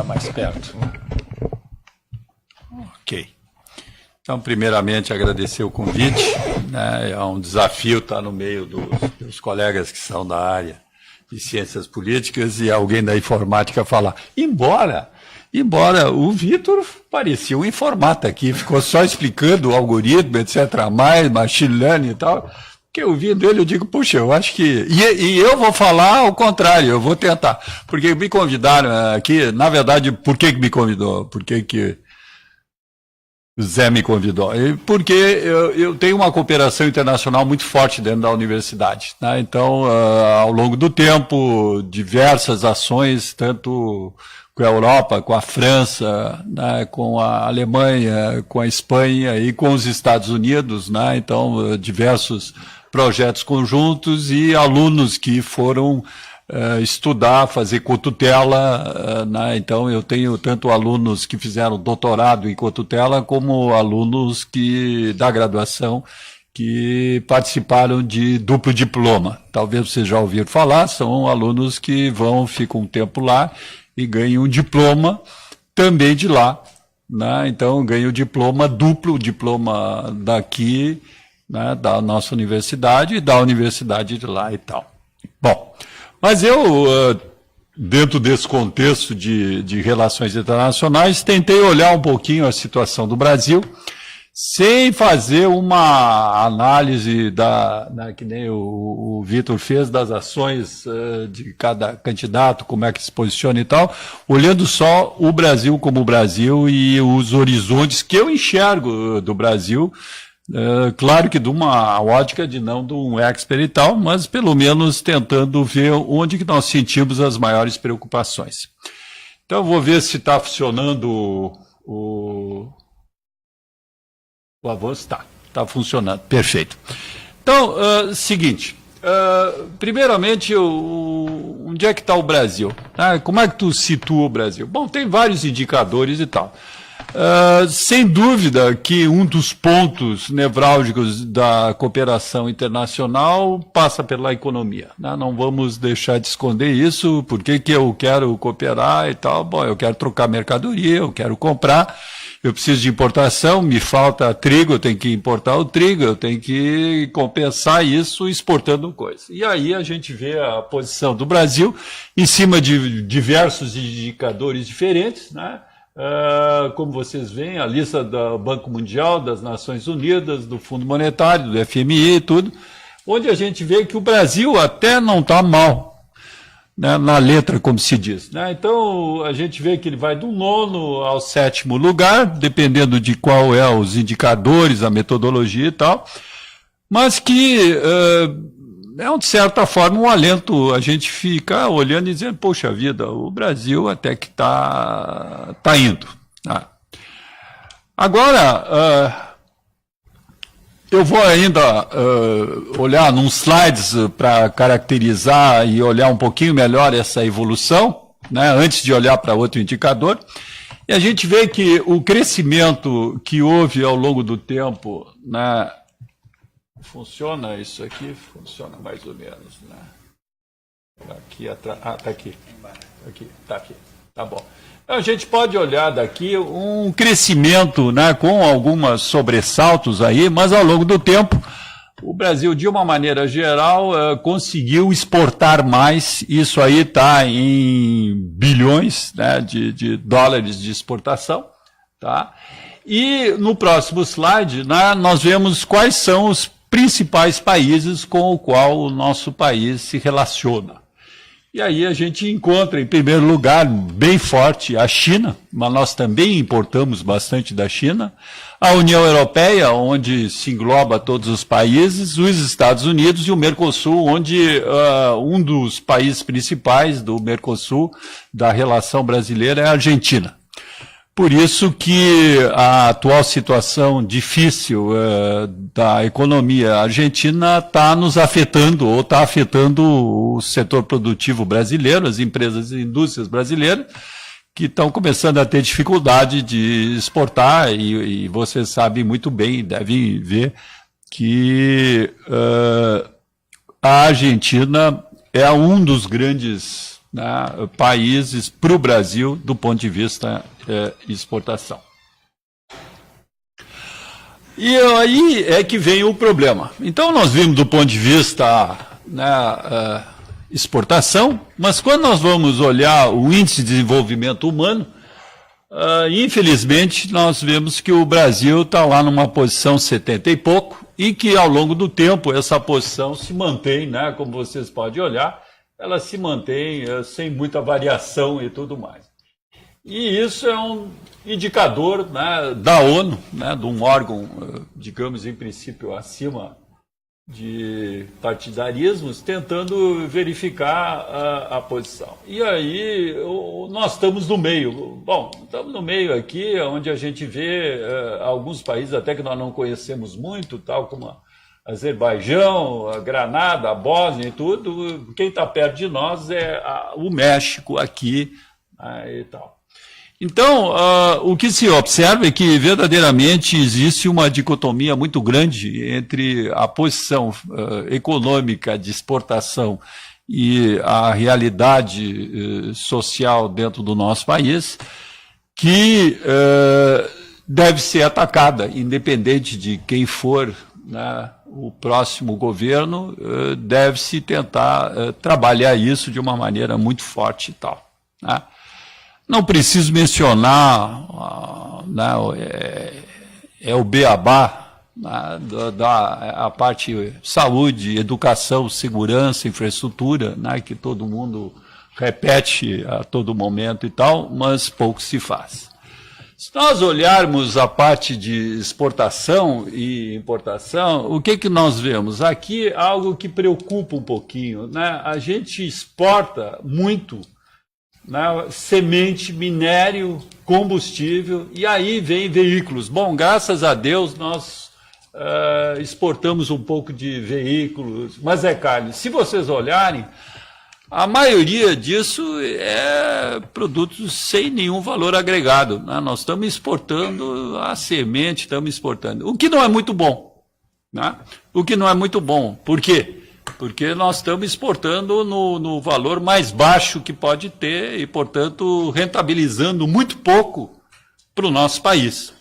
mais perto. Ok. Então, primeiramente, agradecer o convite, né? É um desafio estar no meio dos colegas que são da área de ciências políticas e alguém da informática falar. Embora o Vitor parecia um informática aqui, ficou só explicando o algoritmo, etc., machine learning e tal, que eu vi dele, eu digo, puxa, eu acho que... E eu vou falar ao contrário, eu vou tentar, porque me convidaram aqui, na verdade, por que me convidou? Por que o Zé me convidou? Porque eu tenho uma cooperação internacional muito forte dentro da universidade, né? Então, ao longo do tempo, diversas ações, tanto com a Europa, com a França, né, com a Alemanha, com a Espanha e com os Estados Unidos, né? Então, diversos projetos conjuntos e alunos que foram estudar, fazer cotutela, né? Então eu tenho tanto alunos que fizeram doutorado em cotutela como alunos da graduação que participaram de duplo diploma. Talvez vocês já ouviram falar, são alunos que ficam um tempo lá e ganham um diploma também de lá, né? Então ganham duplo diploma daqui, né, da nossa universidade e da universidade de lá e tal. Bom, mas eu, dentro desse contexto de relações internacionais, tentei olhar um pouquinho a situação do Brasil, sem fazer uma análise que nem o Vitor fez, das ações de cada candidato, como é que se posiciona e tal, olhando só o Brasil como o Brasil e os horizontes que eu enxergo do Brasil. Claro que de uma ótica não de um expert e tal, mas pelo menos tentando ver onde que nós sentimos as maiores preocupações. Então, eu vou ver se está funcionando o avanço. Está funcionando, perfeito. Então, seguinte, primeiramente, onde é que está o Brasil? Como é que tu situa o Brasil? Bom, tem vários indicadores e tal. Sem dúvida que um dos pontos nevrálgicos da cooperação internacional passa pela economia, né? Não vamos deixar de esconder isso. Por que eu quero cooperar e tal? Bom, eu quero trocar mercadoria, eu quero comprar, eu preciso de importação, me falta trigo, eu tenho que importar o trigo, eu tenho que compensar isso exportando coisa. E aí a gente vê a posição do Brasil em cima de diversos indicadores diferentes, né? Como vocês veem, a lista do Banco Mundial, das Nações Unidas, do Fundo Monetário, do FMI e tudo, onde a gente vê que o Brasil até não está mal, né, na letra, como se diz, né? Então, a gente vê que ele vai do 9º ao 7º lugar, dependendo de qual os indicadores, a metodologia e tal, mas que de certa forma, um alento a gente fica olhando e dizendo, poxa vida, o Brasil até que está indo. Agora, eu vou ainda olhar nos slides para caracterizar e olhar um pouquinho melhor essa evolução, né, antes de olhar para outro indicador. E a gente vê que o crescimento que houve ao longo do tempo, né, funciona isso aqui? Funciona mais ou menos, né? Aqui atrás. Tá aqui. Tá aqui. Tá bom. Então, a gente pode olhar daqui um crescimento, né, com alguns sobressaltos aí, mas ao longo do tempo, o Brasil, de uma maneira geral, conseguiu exportar mais. Isso aí está em bilhões, né, de dólares de exportação, tá? E no próximo slide, né, nós vemos quais são os principais países com o qual o nosso país se relaciona. E aí a gente encontra, em primeiro lugar, bem forte a China, mas nós também importamos bastante da China, a União Europeia, onde se engloba todos os países, os Estados Unidos e o Mercosul, onde um dos países principais do Mercosul, da relação brasileira, é a Argentina. Por isso que a atual situação difícil da economia argentina está nos afetando, ou está afetando o setor produtivo brasileiro, as empresas e indústrias brasileiras, que estão começando a ter dificuldade de exportar, e vocês sabem muito bem, devem ver, que a Argentina é um dos grandes né, países para o Brasil do ponto de vista exportação. E aí é que vem o problema. Então nós vimos do ponto de vista, né, exportação, mas quando nós vamos olhar o índice de desenvolvimento humano, infelizmente nós vemos que o Brasil está lá numa posição 70 e pouco, e que ao longo do tempo essa posição se mantém, né, como vocês podem olhar, ela se mantém sem muita variação e tudo mais. E isso é um indicador, né, da ONU, né, de um órgão, digamos, em princípio, acima de partidarismos, tentando verificar a posição. E aí nós estamos no meio. Bom, estamos no meio aqui, onde a gente vê alguns países até que nós não conhecemos muito, tal como a Azerbaijão, a Granada, a Bósnia e tudo. Quem está perto de nós é o México aqui, e tal. Então, o que se observa é que verdadeiramente existe uma dicotomia muito grande entre a posição econômica de exportação e a realidade social dentro do nosso país, que deve ser atacada, independente de quem for, né, o próximo governo, deve-se tentar trabalhar isso de uma maneira muito forte e tal, né? Não preciso mencionar, o beabá, né, a parte saúde, educação, segurança, infraestrutura, né, que todo mundo repete a todo momento e tal, mas pouco se faz. Se nós olharmos a parte de exportação e importação, o que nós vemos? Aqui algo que preocupa um pouquinho, né? A gente exporta muito, né, semente, minério, combustível, e aí vem veículos. Bom, graças a Deus nós exportamos um pouco de veículos, mas é carne. Se vocês olharem, a maioria disso é produtos sem nenhum valor agregado, né? Nós estamos exportando a semente, estamos exportando, o que não é muito bom, né? O que não é muito bom. Por quê? Porque nós estamos exportando no valor mais baixo que pode ter e, portanto, rentabilizando muito pouco para o nosso país.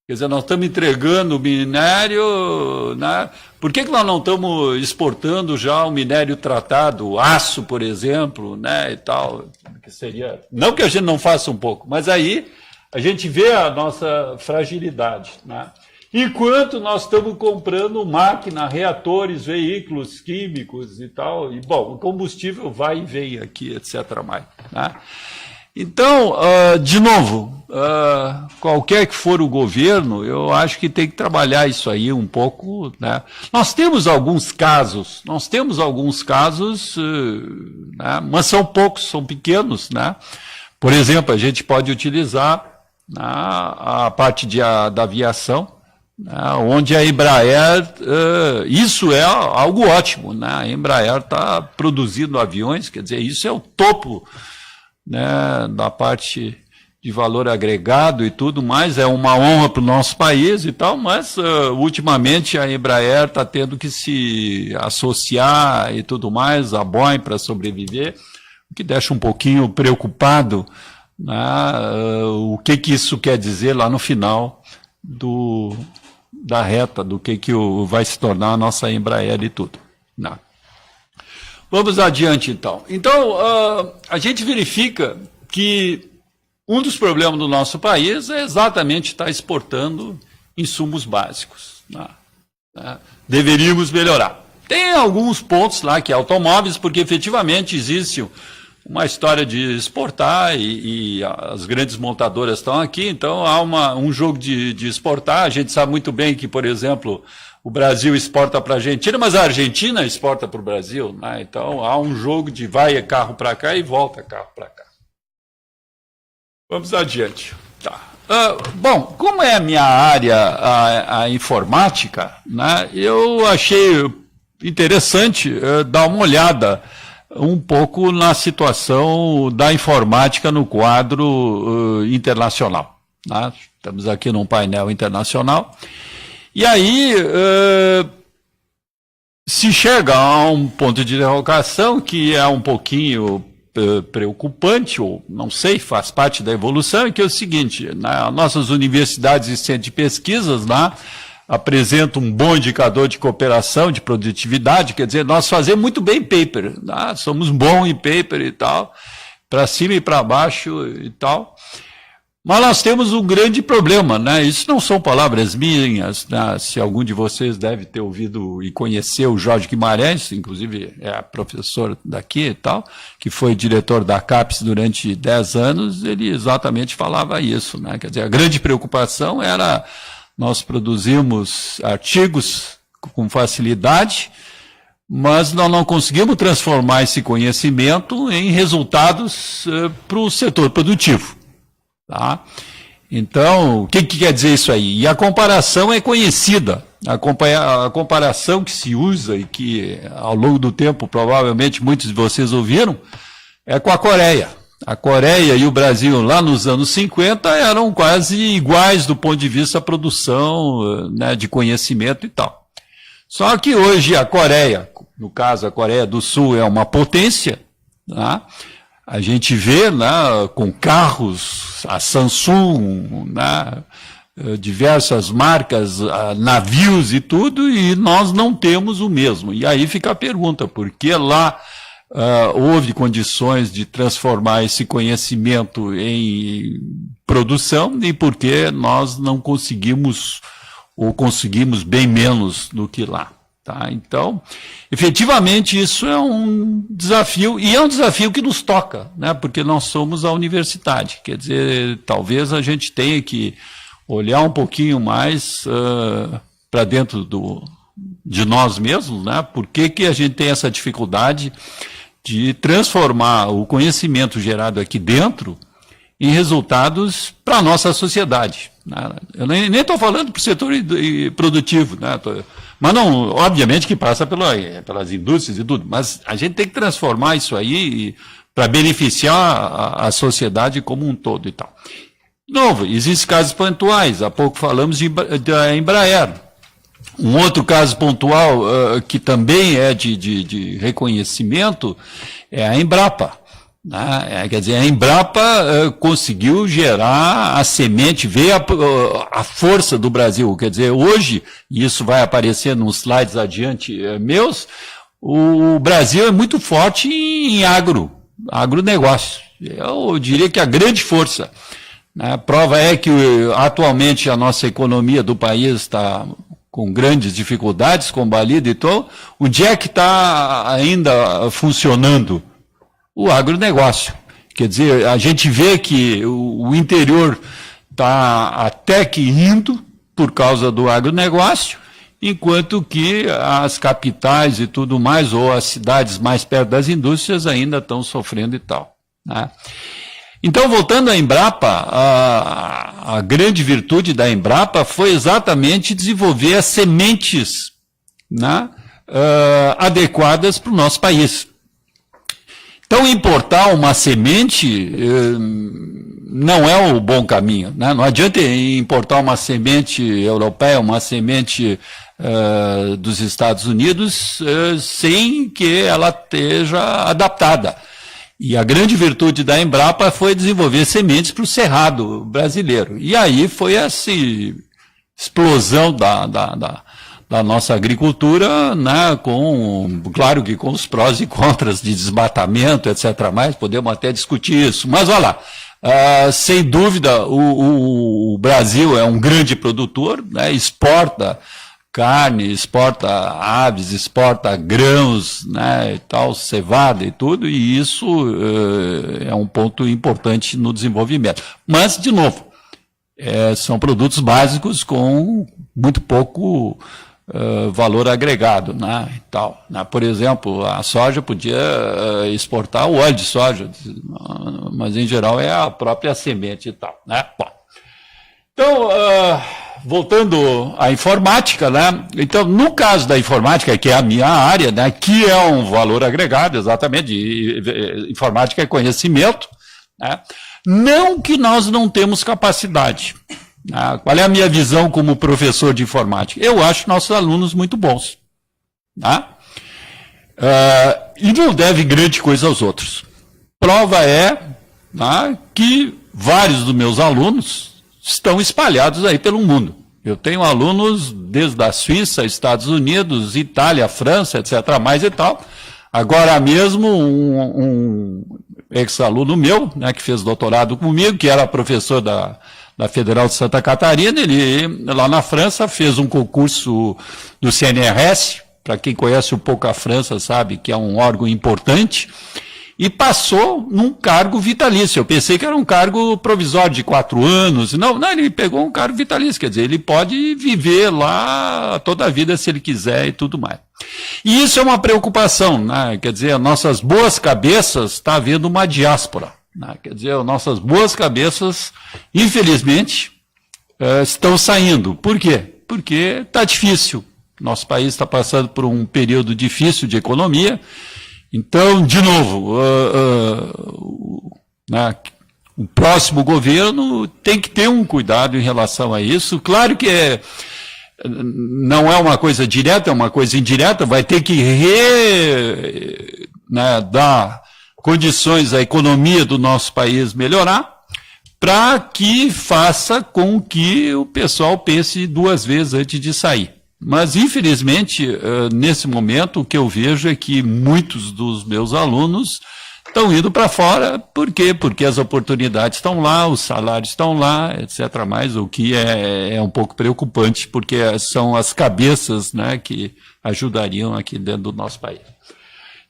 Quer dizer, nós estamos entregando minério, né? Por que nós não estamos exportando já o minério tratado, aço, por exemplo, né, e tal? Que seria, não que a gente não faça um pouco, mas aí a gente vê a nossa fragilidade, né? Enquanto nós estamos comprando máquina, reatores, veículos químicos e tal, e, bom, o combustível vai e vem aqui, etc. mais, né? Então, de novo, qualquer que for o governo, eu acho que tem que trabalhar isso aí um pouco, né? Nós temos alguns casos, né, mas são poucos, são pequenos, né? Por exemplo, a gente pode utilizar, né, a parte da aviação, onde a Embraer, isso é algo ótimo, né? A Embraer está produzindo aviões, quer dizer, isso é o topo, né, da parte de valor agregado e tudo mais, é uma honra para o nosso país e tal, mas ultimamente a Embraer está tendo que se associar e tudo mais, a Boeing para sobreviver, o que deixa um pouquinho preocupado, né, o que isso quer dizer lá no final da reta, do que vai se tornar a nossa Embraer e tudo. Não. Vamos adiante, então. Então, a gente verifica que um dos problemas do nosso país é exatamente estar exportando insumos básicos, né? Deveríamos melhorar. Tem alguns pontos lá que é automóveis, porque efetivamente existe uma história de exportar e as grandes montadoras estão aqui, então há um jogo de exportar. A gente sabe muito bem que, por exemplo, o Brasil exporta para a Argentina, mas a Argentina exporta para o Brasil, né? Então há um jogo de vai carro para cá e volta carro para cá. Vamos adiante. Tá. Bom, como é a minha área, a informática, né, eu achei interessante dar uma olhada um pouco na situação da informática no quadro internacional, né? Estamos aqui num painel internacional. E aí se chega a um ponto de interrogação que é um pouquinho preocupante, ou não sei, faz parte da evolução, é que é o seguinte, né, nossas universidades e centros de pesquisas lá apresentam um bom indicador de cooperação, de produtividade, quer dizer, nós fazemos muito bem paper, né, somos bons em paper e tal, para cima e para baixo e tal. Mas nós temos um grande problema, né? Isso não são palavras minhas, né? Se algum de vocês deve ter ouvido e conhecer o Jorge Guimarães, inclusive é professor daqui e tal, que foi diretor da CAPES durante 10 anos, ele exatamente falava isso, né? Quer dizer, a grande preocupação era nós produzimos artigos com facilidade, mas nós não conseguimos transformar esse conhecimento em resultados para o setor produtivo. Tá? Então, o que quer dizer isso aí? E a comparação é conhecida. A comparação que se usa e que, ao longo do tempo, provavelmente muitos de vocês ouviram, é com a Coreia. A Coreia e o Brasil, lá nos anos 50, eram quase iguais do ponto de vista da produção, né, de conhecimento e tal. Só que hoje a Coreia, no caso a Coreia do Sul, é uma potência, tá? A gente vê, né, com carros, a Samsung, né, diversas marcas, navios e tudo, e nós não temos o mesmo. E aí fica a pergunta, por que lá houve condições de transformar esse conhecimento em produção e por que nós não conseguimos, ou conseguimos bem menos do que lá? Tá? Então, efetivamente, isso é um desafio, e é um desafio que nos toca, né? Porque nós somos a universidade. Quer dizer, talvez a gente tenha que olhar um pouquinho mais para dentro de nós mesmos, né? Por que a gente tem essa dificuldade de transformar o conhecimento gerado aqui dentro em resultados para a nossa sociedade, né? Eu nem estou falando para o setor produtivo, né? Mas não, obviamente que passa pelas indústrias e tudo, mas a gente tem que transformar isso aí para beneficiar a sociedade como um todo e tal. De novo, existem casos pontuais, há pouco falamos da Embraer. Um outro caso pontual que também é de reconhecimento é a Embrapa. Quer dizer, a Embrapa conseguiu gerar a semente, ver a força do Brasil. Quer dizer, hoje, e isso vai aparecer nos slides adiante meus, o Brasil é muito forte em agronegócio. Eu diria que a grande força. A prova é que atualmente a nossa economia do país está com grandes dificuldades, combalida e tal. Onde é que está ainda funcionando? O agronegócio. Quer dizer, a gente vê que o interior está até que indo por causa do agronegócio, enquanto que as capitais e tudo mais, ou as cidades mais perto das indústrias, ainda estão sofrendo e tal, né? Então, voltando à Embrapa, a grande virtude da Embrapa foi exatamente desenvolver as sementes, né, adequadas para o nosso país. Então, importar uma semente não é o bom caminho, né? Não adianta importar uma semente europeia, uma semente dos Estados Unidos, sem que ela esteja adaptada. E a grande virtude da Embrapa foi desenvolver sementes para o cerrado brasileiro. E aí foi essa explosão da nossa agricultura, né, claro que com os prós e contras de desmatamento, etc. Mais, podemos até discutir isso. Mas olha lá, sem dúvida o Brasil é um grande produtor, né, exporta carne, exporta aves, exporta grãos, né, e tal, cevada e tudo, e isso é um ponto importante no desenvolvimento. Mas, de novo, são produtos básicos com muito pouco valor agregado, né, e tal, né? Por exemplo, a soja podia exportar o óleo de soja, mas em geral é a própria semente e tal, né? Bom, então, voltando à informática, né? Então, no caso da informática, que é a minha área, né, que é um valor agregado, exatamente, informática é conhecimento, né? Não que nós não temos capacidade. Qual é a minha visão como professor de informática? Eu acho nossos alunos muito bons. Tá? E não deve grande coisa aos outros. Prova é, né, que vários dos meus alunos estão espalhados aí pelo mundo. Eu tenho alunos desde a Suíça, Estados Unidos, Itália, França, etc., mais e tal. Agora mesmo, um ex-aluno meu, né, que fez doutorado comigo, que era professor da Federal de Santa Catarina, ele, lá na França, fez um concurso do CNRS, para quem conhece um pouco a França, sabe que é um órgão importante, e passou num cargo vitalício. Eu pensei que era um cargo provisório de 4 anos. Não, ele pegou um cargo vitalício, quer dizer, ele pode viver lá toda a vida se ele quiser e tudo mais. E isso é uma preocupação, né? Quer dizer, nossas boas cabeças, está havendo uma diáspora, né? Quer dizer, nossas boas cabeças, infelizmente, estão saindo. Por quê? Porque está difícil. Nosso país está passando por um período difícil de economia. Então, de novo, né, o próximo governo tem que ter um cuidado em relação a isso. Claro que não é uma coisa direta, é uma coisa indireta, vai ter que né, dar condições à economia do nosso país melhorar, para que faça com que o pessoal pense 2 vezes antes de sair. Mas, infelizmente, nesse momento, o que eu vejo é que muitos dos meus alunos estão indo para fora. Por quê? Porque as oportunidades estão lá, os salários estão lá, etc. Mais, o que é um pouco preocupante, porque são as cabeças, né, que ajudariam aqui dentro do nosso país.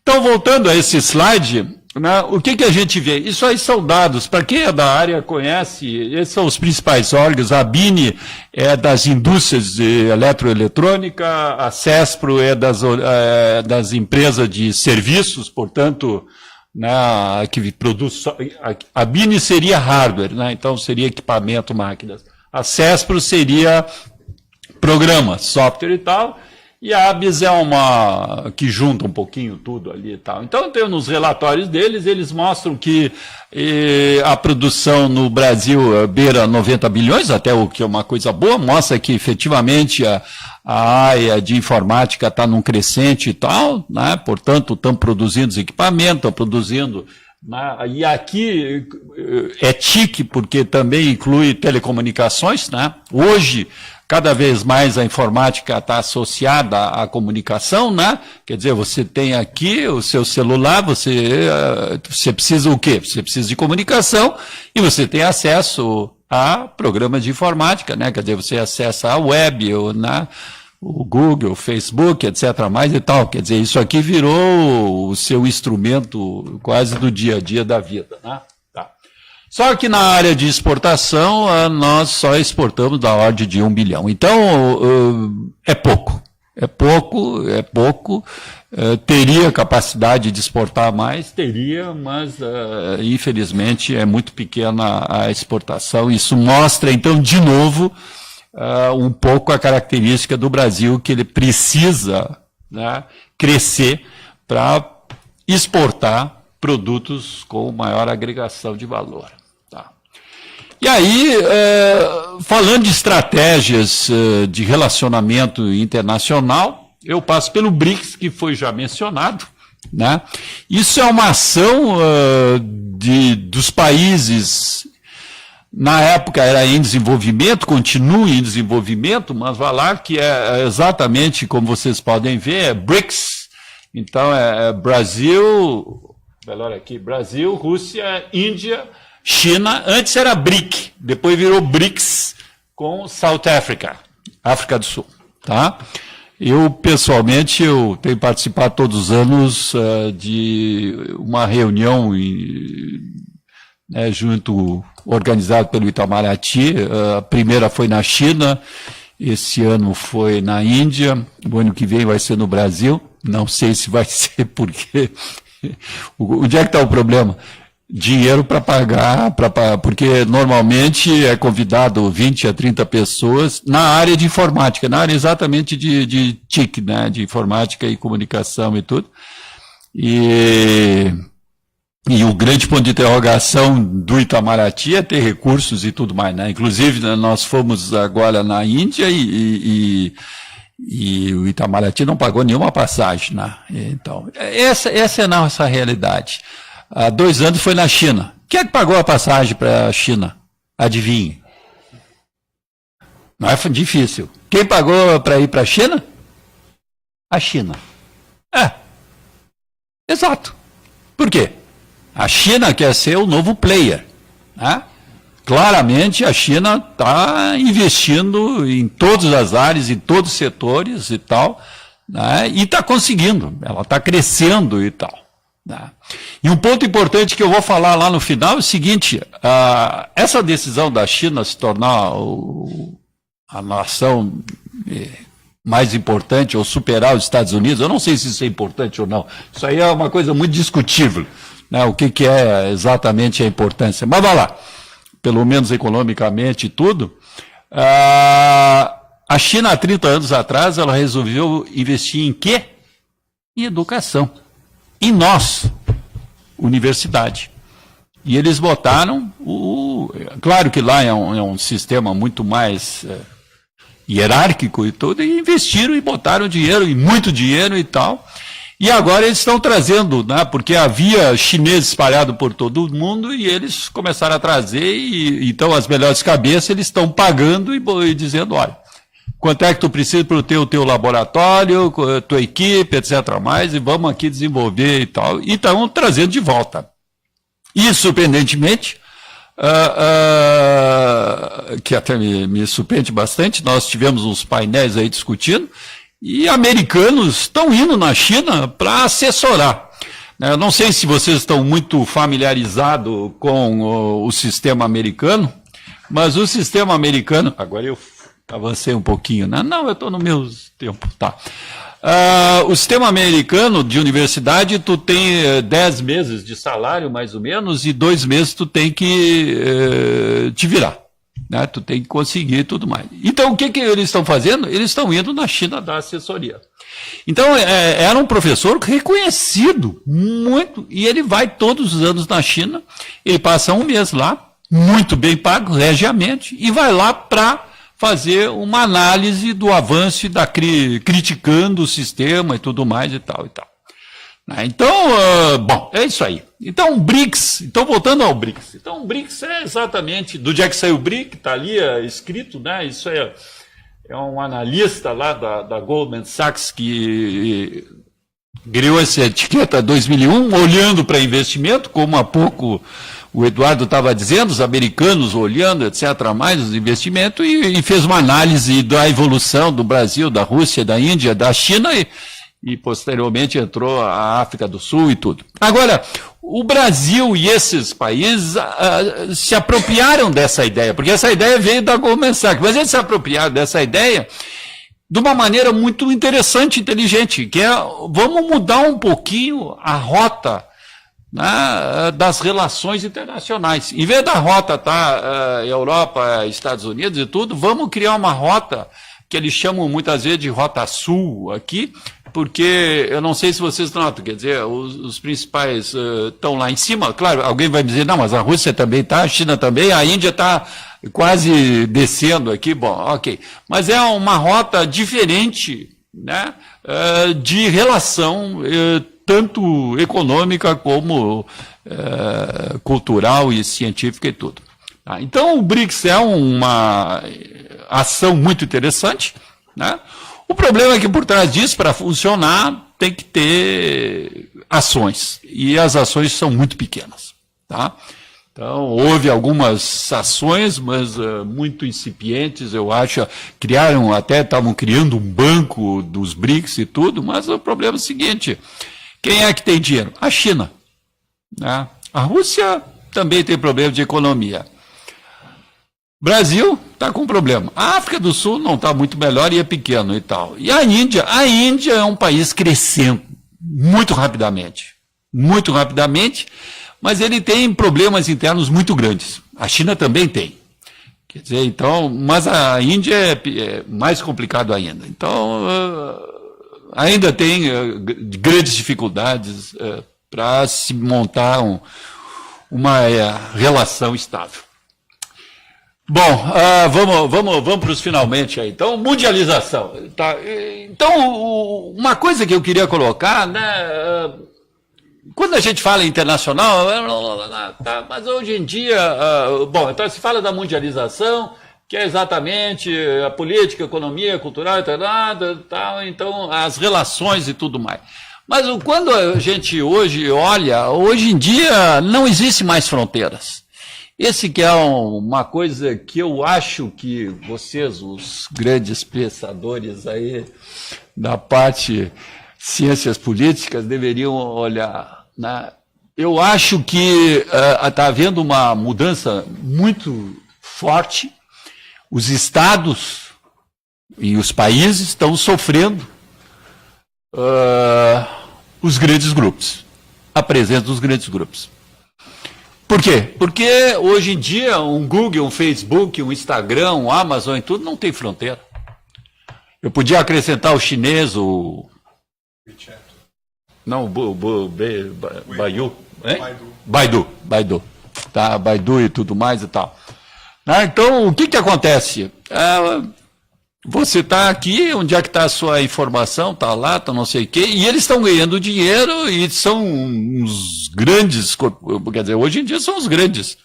Então, voltando a esse slide, né, o que a gente vê? Isso aí são dados, para quem é da área conhece, esses são os principais órgãos. A ABINE é das indústrias de eletroeletrônica, a CESPRO é das empresas de serviços, portanto, né, que produz, a ABINE seria hardware, né, então seria equipamento, máquinas. A CESPRO seria programa, software e tal. E a ABS é uma que junta um pouquinho tudo ali e tal. Então, tem nos relatórios deles, eles mostram que a produção no Brasil beira 90 bilhões, até o que é uma coisa boa, mostra que efetivamente a área de informática está num crescente e tal, né? Portanto, estão produzindo os equipamentos, estão produzindo. Né? E aqui é TIC, porque também inclui telecomunicações, né? Hoje, cada vez mais a informática está associada à comunicação, né? Quer dizer, você tem aqui o seu celular, você precisa o quê? Você precisa de comunicação e você tem acesso a programas de informática, né? Quer dizer, você acessa a web, o Google, o Facebook, etc. mais e tal. Quer dizer, isso aqui virou o seu instrumento quase do dia a dia da vida, né? Só que na área de exportação, nós só exportamos da ordem de 1 bilhão. Então, é pouco. Teria capacidade de exportar mais? Teria, mas, infelizmente, é muito pequena a exportação. Isso mostra, então, de novo, um pouco a característica do Brasil, que ele precisa, né, crescer para exportar produtos com maior agregação de valor. Tá. E aí, falando de estratégias de relacionamento internacional, eu passo pelo BRICS, que foi já mencionado, né? Isso é uma ação dos países, na época era em desenvolvimento, continua em desenvolvimento, mas vai lá que é exatamente como vocês podem ver, é BRICS. Então, Brasil, melhor aqui, Brasil, Rússia, Índia, China. Antes era BRIC, depois virou BRICS com South Africa, África do Sul, tá? Eu, pessoalmente, eu tenho participado todos os anos de uma reunião organizada pelo Itamaraty. A primeira foi na China, esse ano foi na Índia, o ano que vem vai ser no Brasil. Não sei se vai ser porque... Onde é que está o problema? Dinheiro para pagar, porque normalmente é convidado 20 a 30 pessoas na área de informática, na área exatamente de TIC, né, de informática e comunicação e tudo. E o grande ponto de interrogação do Itamaraty é ter recursos e tudo mais, né? Inclusive, nós fomos agora na Índia e o Itamaraty não pagou nenhuma passagem, né? Então, essa é a nossa realidade. há 2 anos foi na China. Quem é que pagou a passagem para a China? Adivinhe. Não é difícil. Quem pagou para ir para a China? A China. Exato. Por quê? A China quer ser o novo player. Né? Claramente a China está investindo em todas as áreas, em todos os setores e tal, né? E está conseguindo, ela está crescendo e tal. Né? E um ponto importante que eu vou falar lá no final é o seguinte, essa decisão da China se tornar a nação mais importante ou superar os Estados Unidos, eu não sei se isso é importante ou não, isso aí é uma coisa muito discutível, né? O que é exatamente a importância, mas vai lá. Pelo menos economicamente e tudo, a China, há 30 anos atrás, ela resolveu investir em quê? Em educação. Em nós, universidade. E eles botaram, claro que lá é um sistema muito mais hierárquico e tudo, e investiram e botaram dinheiro, e muito dinheiro e tal. E agora eles estão trazendo, né, porque havia chineses espalhados por todo o mundo e eles começaram a trazer, e então as melhores cabeças eles estão pagando e dizendo, olha, quanto é que tu precisa para ter o teu laboratório, a tua equipe, etc. mais, e vamos aqui desenvolver e tal. E estão trazendo de volta. E, surpreendentemente, que até me surpreende bastante, nós tivemos uns painéis aí discutindo, e americanos estão indo na China para assessorar. Eu não sei se vocês estão muito familiarizados com o sistema americano, mas o sistema americano... Agora eu avancei um pouquinho, né? Não, eu estou no meu tempo, tá. O sistema americano de universidade, tu tem 10 meses de salário, mais ou menos, e 2 meses tu tem que te virar. Né, tu tem que conseguir tudo mais. Então, o que eles estão fazendo? Eles estão indo na China dar assessoria. Então, era um professor reconhecido, muito, e ele vai todos os anos na China, ele passa 1 mês lá, muito bem pago, regiamente, e vai lá para fazer uma análise do avanço, criticando o sistema e tudo mais e tal e tal. Então, bom, é isso aí. Então, o BRICS, então voltando ao BRICS. Então, o BRICS é exatamente, do dia que saiu o BRIC, está ali escrito, né? Isso é um analista lá da Goldman Sachs que criou essa etiqueta 2001, olhando para investimento, como há pouco o Eduardo estava dizendo, os americanos olhando, etc., mais os investimentos, e fez uma análise da evolução do Brasil, da Rússia, da Índia, da China, e posteriormente entrou a África do Sul e tudo. Agora, o Brasil e esses países se apropriaram dessa ideia, porque essa ideia veio da Goldman Sachs, mas eles se apropriaram dessa ideia de uma maneira muito interessante, inteligente, que é, vamos mudar um pouquinho a rota, né, das relações internacionais. Em vez da rota Europa, Estados Unidos e tudo, vamos criar uma rota que eles chamam muitas vezes de rota sul aqui, porque eu não sei se vocês notam, quer dizer, os principais estão lá em cima. Claro, alguém vai dizer, não, mas a Rússia também está, a China também, a Índia está quase descendo aqui, bom, ok. Mas é uma rota diferente, né, de relação, tanto econômica como cultural e científica e tudo. Tá? Então, o BRICS é uma ação muito interessante, né? O problema é que por trás disso, para funcionar, tem que ter ações. E as ações são muito pequenas. Tá? Então, houve algumas ações, mas muito incipientes, eu acho. Estavam criando um banco dos BRICS e tudo, mas o problema é o seguinte, quem é que tem dinheiro? A China. Né? A Rússia também tem problema de economia. Brasil está com problema. A África do Sul não está muito melhor e é pequeno e tal. E a Índia é um país crescendo muito rapidamente, mas ele tem problemas internos muito grandes. A China também tem. Quer dizer, então, mas a Índia é mais complicado ainda. Então, ainda tem grandes dificuldades para se montar uma relação estável. Bom, vamos para os finalmente aí. Então, mundialização. Tá? Então, uma coisa que eu queria colocar, né, quando a gente fala internacional, tá, mas hoje em dia, bom, então se fala da mundialização, que é exatamente a política, a economia, cultural, tal, então as relações e tudo mais. Mas quando a gente hoje olha, hoje em dia não existe mais fronteiras. Esse que é uma coisa que eu acho que vocês, os grandes pensadores aí da parte ciências políticas, deveriam olhar, né? Eu acho que está havendo uma mudança muito forte. Os estados e os países estão sofrendo os grandes grupos, a presença dos grandes grupos. Por quê? Porque hoje em dia um Google, um Facebook, um Instagram, um Amazon e tudo não tem fronteira. Eu podia acrescentar o chinês, o... Não, o Baidu. Baidu. Tá, Baidu e tudo mais e tal. Então, o que acontece? Você está aqui, onde é que está a sua informação? Está lá, está não sei o quê, e eles estão ganhando dinheiro e são uns grandes, quer dizer, hoje em dia são os grandes.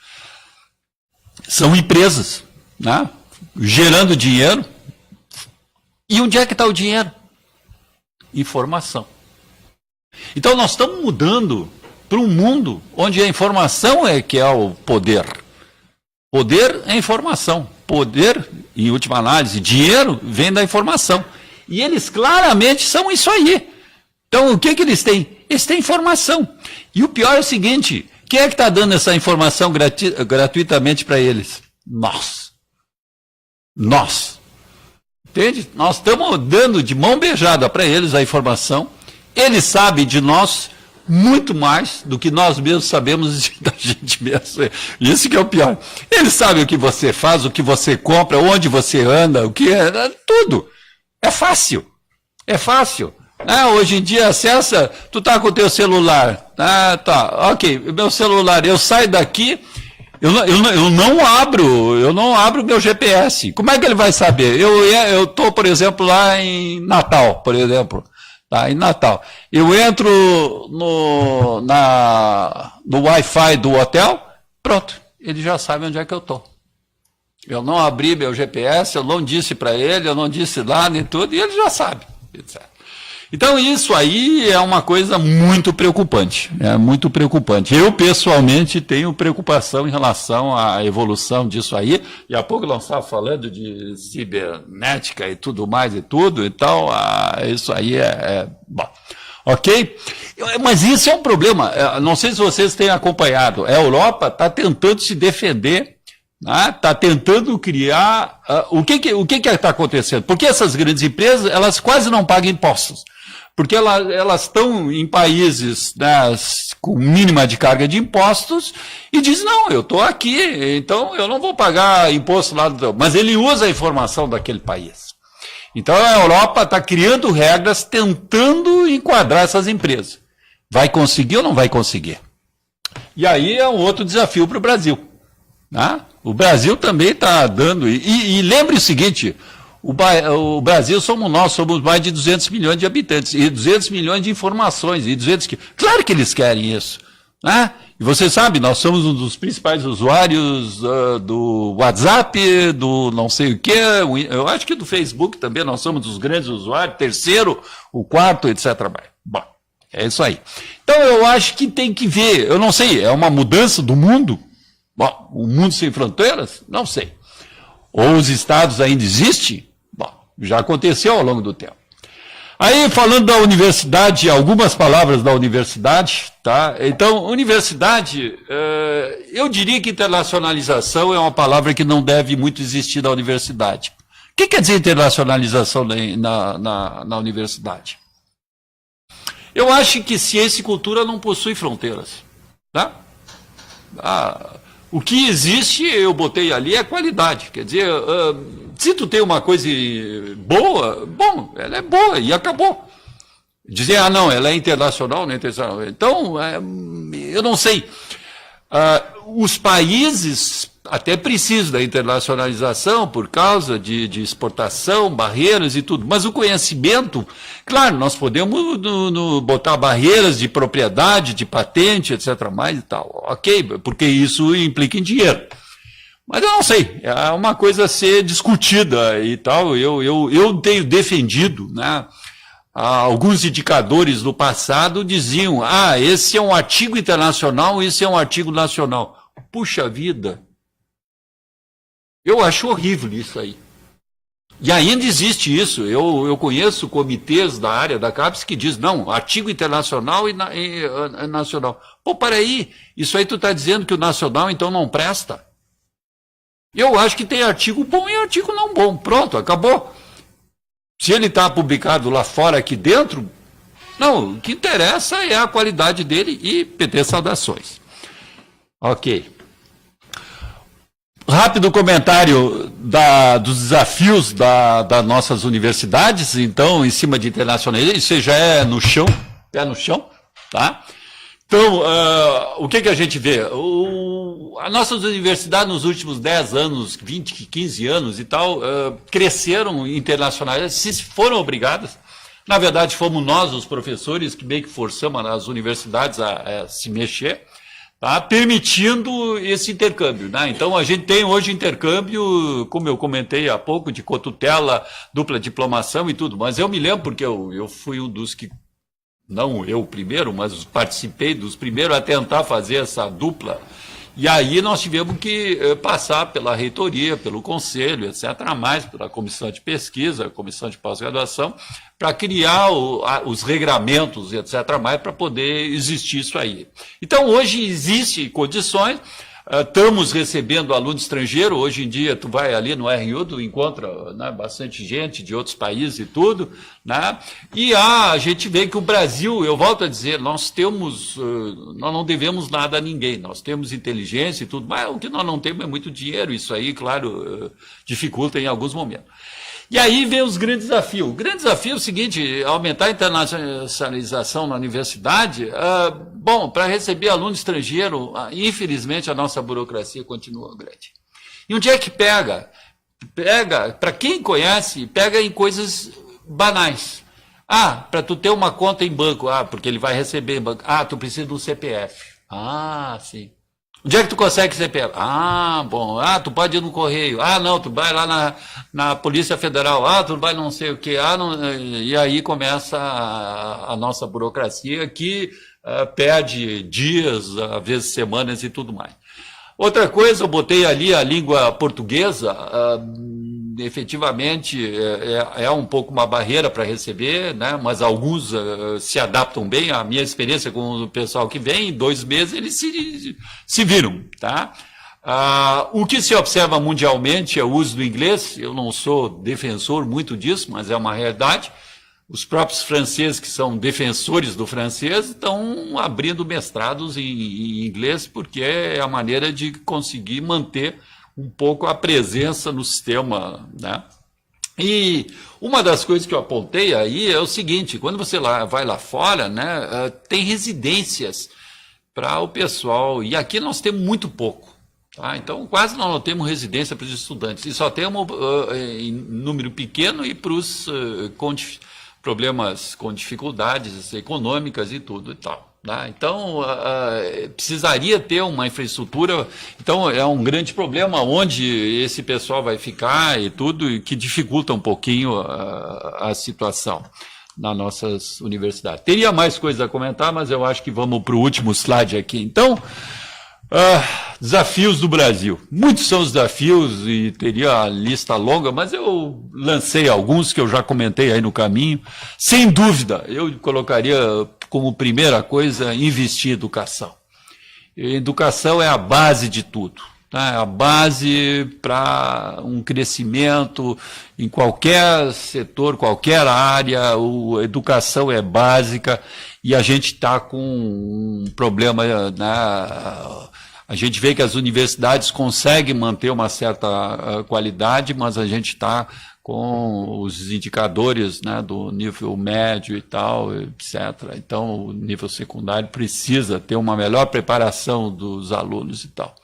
São empresas, né? Gerando dinheiro. E onde é que está o dinheiro? Informação. Então nós estamos mudando para um mundo onde a informação é que é o poder. Poder é informação. Poder, em última análise, dinheiro vem da informação. E eles claramente são isso aí. Então, o que eles têm? Eles têm informação. E o pior é o seguinte, quem é que está dando essa informação gratuitamente para eles? Nós. Entende? Nós estamos dando de mão beijada para eles a informação. Eles sabem de nós muito mais do que nós mesmos sabemos da gente mesmo. Isso que é o pior. Eles sabem o que você faz, o que você compra, onde você anda, o que é, tudo. É fácil. Hoje em dia acessa, tu tá com o teu celular. Tá, ok, meu celular, eu saio daqui, eu não abro meu GPS. Como é que ele vai saber? Eu tô, por exemplo, lá em Natal, por exemplo. Tá, em Natal. Eu entro no Wi-Fi do hotel, pronto, ele já sabe onde é que eu estou. Eu não abri meu GPS, eu não disse para ele, eu não disse lá, nem tudo, e ele já sabe. Etc. Então, isso aí é uma coisa muito preocupante. É muito preocupante. Eu, pessoalmente, tenho preocupação em relação à evolução disso aí. E há pouco nós estávamos falando de cibernética e tudo mais e tudo. Então, isso aí bom. Ok? Mas isso é um problema. Não sei se vocês têm acompanhado. A Europa está tentando se defender, está tentando criar... O que está acontecendo? Porque essas grandes empresas, elas quase não pagam impostos. Porque elas estão em países, né, com mínima de carga de impostos e dizem, não, eu estou aqui, então eu não vou pagar imposto lá do... Mas ele usa a informação daquele país. Então a Europa está criando regras tentando enquadrar essas empresas. Vai conseguir ou não vai conseguir? E aí é um outro desafio para o Brasil. Né? O Brasil também está dando... E lembre o seguinte... O Brasil somos mais de 200 milhões de habitantes, e 200 milhões de informações, claro que eles querem isso. Né? E você sabe, nós somos um dos principais usuários do WhatsApp, do não sei o quê, eu acho que do Facebook também, nós somos os grandes usuários, terceiro, o quarto, etc. Bom, é isso aí. Então eu acho que tem que ver, eu não sei, é uma mudança do mundo? Bom, um mundo sem fronteiras? Não sei. Ou os estados ainda existem? Bom, já aconteceu ao longo do tempo. Aí, falando da universidade, algumas palavras da universidade, tá? Então, universidade, eu diria que internacionalização é uma palavra que não deve muito existir na universidade. O que quer dizer internacionalização na universidade? Eu acho que ciência e cultura não possuem fronteiras, tá? O que existe, eu botei ali, é qualidade. Quer dizer, se tu tem uma coisa boa, bom, ela é boa e acabou. Dizer, não, ela é internacional, não é internacional. Então, eu não sei. Os países até precisa da internacionalização por causa de exportação, barreiras e tudo. Mas o conhecimento, claro, nós podemos botar barreiras de propriedade, de patente, etc. mais e tal. Ok, porque isso implica em dinheiro. Mas eu não sei, é uma coisa a ser discutida e tal. Eu tenho defendido, né? Alguns indicadores do passado diziam, esse é um artigo internacional, esse é um artigo nacional. Puxa vida, eu acho horrível isso aí. E ainda existe isso. Eu conheço comitês da área da CAPES que diz, não, artigo internacional e nacional. Pô, peraí, isso aí tu está dizendo que o nacional então não presta? Eu acho que tem artigo bom e artigo não bom. Pronto, acabou. Se ele está publicado lá fora, aqui dentro, não, o que interessa é a qualidade dele e PT saudações. Ok. Rápido comentário dos desafios das nossas universidades, então, em cima de internacionalismo, isso já é no chão, pé no chão, tá? Então, o que a gente vê? As nossas universidades nos últimos 10 anos, 20, 15 anos e tal, cresceram internacionais, se foram obrigadas. Na verdade, fomos nós, os professores, que meio que forçamos as universidades a se mexer, tá? Permitindo esse intercâmbio, né? Então, a gente tem hoje intercâmbio, como eu comentei há pouco, de cotutela, dupla diplomação e tudo. Mas eu me lembro, porque eu fui um dos que, não eu primeiro, mas participei dos primeiros a tentar fazer essa dupla. E aí nós tivemos que passar pela reitoria, pelo conselho, etc., mais pela comissão de pesquisa, comissão de pós-graduação, para criar os regramentos, etc., mais para poder existir isso aí. Então, hoje existem condições, estamos recebendo aluno estrangeiro, hoje em dia tu vai ali no RU, tu encontra, né, bastante gente de outros países e tudo, né? E a gente vê que o Brasil, eu volto a dizer, nós não devemos nada a ninguém, nós temos inteligência e tudo, mas o que nós não temos é muito dinheiro, isso aí, claro, dificulta em alguns momentos. E aí vem os grandes desafios. O grande desafio é o seguinte, aumentar a internacionalização na universidade. Bom, para receber aluno estrangeiro, infelizmente a nossa burocracia continua grande. E onde é que pega? Pega, para quem conhece, pega em coisas banais. Para tu ter uma conta em banco, porque ele vai receber em banco. Tu precisa do CPF. Sim. Onde é que tu consegue CPF? Bom. Tu pode ir no correio. Não, tu vai lá na Polícia Federal. Tu vai não sei o quê. E aí começa a nossa burocracia que perde dias, às vezes semanas e tudo mais. Outra coisa, eu botei ali a língua portuguesa. Efetivamente é um pouco uma barreira para receber, né? Mas alguns se adaptam bem. A minha experiência com o pessoal que vem, em 2 meses eles se viram, tá? O que se observa mundialmente é o uso do inglês. Eu não sou defensor muito disso, mas é uma realidade. Os próprios franceses, que são defensores do francês, estão abrindo mestrados em inglês, porque é a maneira de conseguir manter um pouco a presença no sistema, né? E uma das coisas que eu apontei aí é o seguinte, quando você vai lá fora, né, tem residências para o pessoal, e aqui nós temos muito pouco, tá? Então quase nós não temos residência para os estudantes, e só temos em número pequeno e para os problemas com dificuldades econômicas e tudo e tal. Então, precisaria ter uma infraestrutura. Então, é um grande problema onde esse pessoal vai ficar e tudo, e que dificulta um pouquinho a situação nas nossas universidades. Teria mais coisas a comentar, mas eu acho que vamos para o último slide aqui. Então, desafios do Brasil. Muitos são os desafios e teria a lista longa, mas eu lancei alguns que eu já comentei aí no caminho. Sem dúvida, eu colocaria como primeira coisa investir em educação. Educação é a base de tudo, tá? É a base para um crescimento em qualquer setor, qualquer área. A educação é básica e a gente está com um problema, né? A gente vê que as universidades conseguem manter uma certa qualidade, mas a gente está com os indicadores, né, do nível médio e tal, etc. Então, o nível secundário precisa ter uma melhor preparação dos alunos e tal.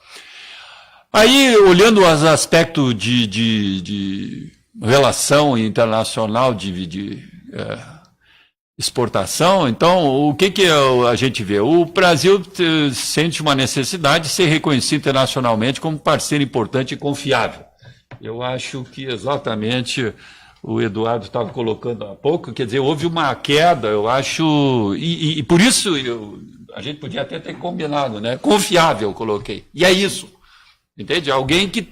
Aí, olhando os aspectos de relação internacional, de exportação, então, o que a gente vê? O Brasil sente uma necessidade de ser reconhecido internacionalmente como parceiro importante e confiável. Eu acho que exatamente o Eduardo estava colocando há pouco, quer dizer, houve uma queda, eu acho, e por isso a gente podia até ter combinado, né? Confiável, eu coloquei. E é isso, entende? Alguém que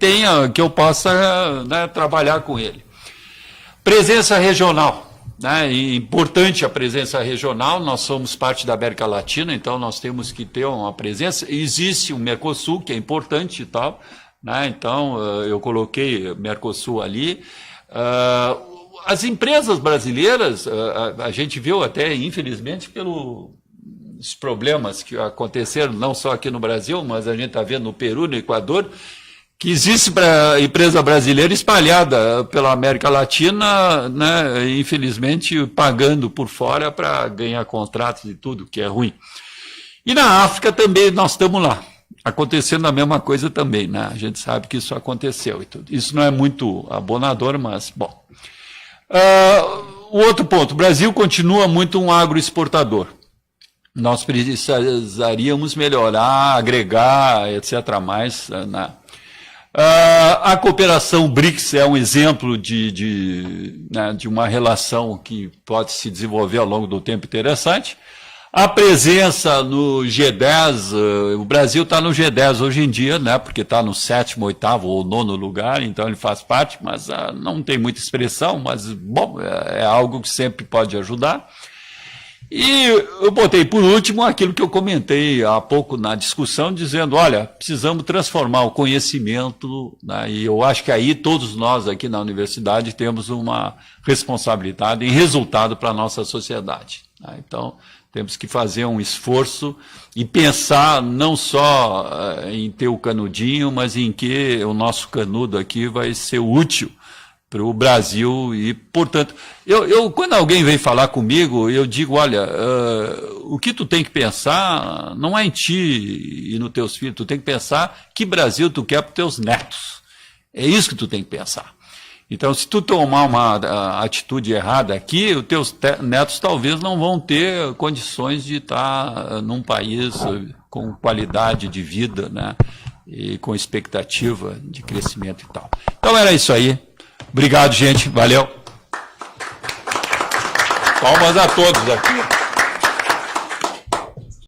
eu possa, né, trabalhar com ele. Presença regional. Né, e importante a presença regional, nós somos parte da América Latina, então nós temos que ter uma presença. Existe o Mercosul, que é importante e tal, né, então eu coloquei Mercosul ali. As empresas brasileiras, a gente viu até, infelizmente, pelos problemas que aconteceram, não só aqui no Brasil, mas a gente está vendo no Peru, no Equador, que existe empresa brasileira espalhada pela América Latina, né, infelizmente pagando por fora para ganhar contratos e tudo, que é ruim. E na África também nós estamos lá, acontecendo a mesma coisa também, né? A gente sabe que isso aconteceu e tudo. Isso não é muito abonador, mas, bom. O outro ponto, o Brasil continua muito um agroexportador. Nós precisaríamos melhorar, agregar, etc., mais, né? A cooperação BRICS é um exemplo de uma relação que pode se desenvolver ao longo do tempo interessante. A presença no G10, o Brasil está no G10 hoje em dia, né, porque está no 7º, 8º ou 9º lugar, então ele faz parte, mas não tem muita expressão, mas, bom, é algo que sempre pode ajudar. E eu botei por último aquilo que eu comentei há pouco na discussão, dizendo, olha, precisamos transformar o conhecimento, né, e eu acho que aí todos nós aqui na universidade temos uma responsabilidade em resultado para a nossa sociedade. Né, então, temos que fazer um esforço e pensar não só em ter o canudinho, mas em que o nosso canudo aqui vai ser útil para o Brasil e, portanto, quando alguém vem falar comigo, eu digo, olha, o que tu tem que pensar não é em ti e nos teus filhos, tu tem que pensar que Brasil tu quer para os teus netos. É isso que tu tem que pensar. Então, se tu tomar uma atitude errada aqui, os teus netos talvez não vão ter condições de estar num país com qualidade de vida, né, e com expectativa de crescimento e tal. Então, era isso aí. Obrigado, gente. Valeu. Palmas a todos aqui.